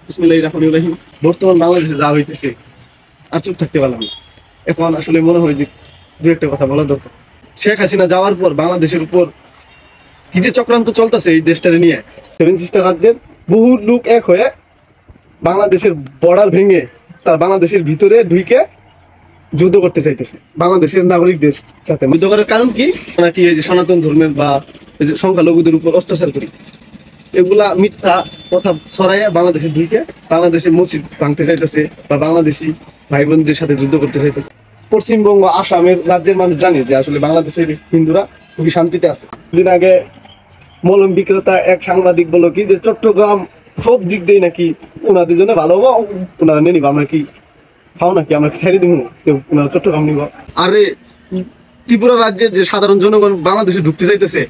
বিসমিল্লাহির রহমানির রহিম। বর্তমান বাংলাদেশে যা হইতেছে আর চুপ থাকতে পারলাম না। এখন আসলে মনে হয় যে দু একটা কথা বলা দরকার। শেখ হাসিনা যাওয়ার পর বাংলাদেশের উপর কি যে চক্রান্ত চলতেছে এই দেশটারে নিয়ে, সেভেন সিস্টার রাজ্যের বহু লোক এক হয়ে বাংলাদেশের বর্ডার ভেঙে তার বাংলাদেশের ভিতরে ঢুকে যুদ্ধ করতে চাইতেছে বাংলাদেশের নাগরিকদের সাথে। যুদ্ধ করার কারণ কি? নাকি এই যে সনাতন ধর্মের বা এই যে সংখ্যালঘুদের উপর অত্যাচার করি, এগুলা মিথ্যা কথা ছড়াইয়া বাংলাদেশে ঢুকে বাংলাদেশের মসজিদ ভাঙতে চাইতেছে বা বাংলাদেশি ভাই বোনদের সাথে যুদ্ধ করতে চাইতেছে। পশ্চিমবঙ্গ আসামের রাজ্যের মানুষ জানে যে আসলে বাংলাদেশের হিন্দুরা খুবই শান্তিতে আছে। দিন আগে মলম বিক্রেতা এক সাংবাদিক বলল কি যে চট্টগ্রাম সব দিক দিয়ে নাকি ওনাদের জন্য ভালো হবো, ওনারা নিয়ে নিব, আমরা কি খাও নাকি, আমরা কি ছেড়ে দিব, ওনারা চট্টগ্রাম নিব। আরে ত্রিপুরা রাজ্যের যে সাধারণ জনগণ বাংলাদেশে ঢুকতে চাইতেছে,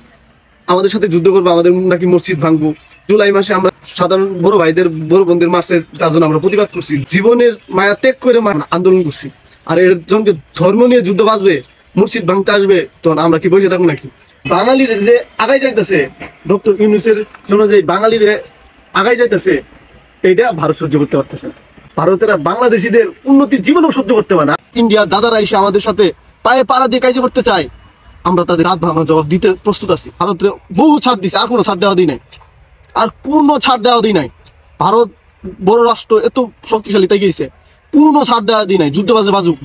আমাদের সাথে যুদ্ধ করবো, আমাদের নাকি মসজিদ ভাঙবো। জুলাই মাসে আমরা সাধারণ বড় ভাইদের বড় বোনদের মারছে, তার জন্য আমরা প্রতিবাদ করছি, জীবনের মায়া ত্যাগ করে আন্দোলন করছি। আর এর জন্য ধর্ম নিয়ে যুদ্ধ বাঁচবে, মসজিদ ভাঙতে আসবে, তখন আমরা কি বসে থাকবো নাকি? বাঙালির যে আগাই যাইতেছে, ডক্টর ইউনূসের জন্য যে বাঙালির আগাই যাইতেছে, এইটা ভারত সহ্য করতে পারতেছে না। ভারতেরা বাংলাদেশিদের উন্নতির জীবনেও সহ্য করতে পারে না। ইন্ডিয়ার দাদারা এসে আমাদের সাথে পায়ে পাড়া দিয়ে কাজ করতে চায়, আমরা তাদের রাত ভাঙার জবাব দিতে প্রস্তুত আছি। ভারতের বহু ছাড় দিছে, আর কোনো ছাড় দেওয়া দিই নাই, আর পূর্ণ ছাড় দেওয়া দিই নাই। ভারত বড় রাষ্ট্র, এত শক্তিশালী তাই গিয়েছে, পূর্ণ ছাড় দেওয়া দিই নাই, যুদ্ধ বাজে বাজুক।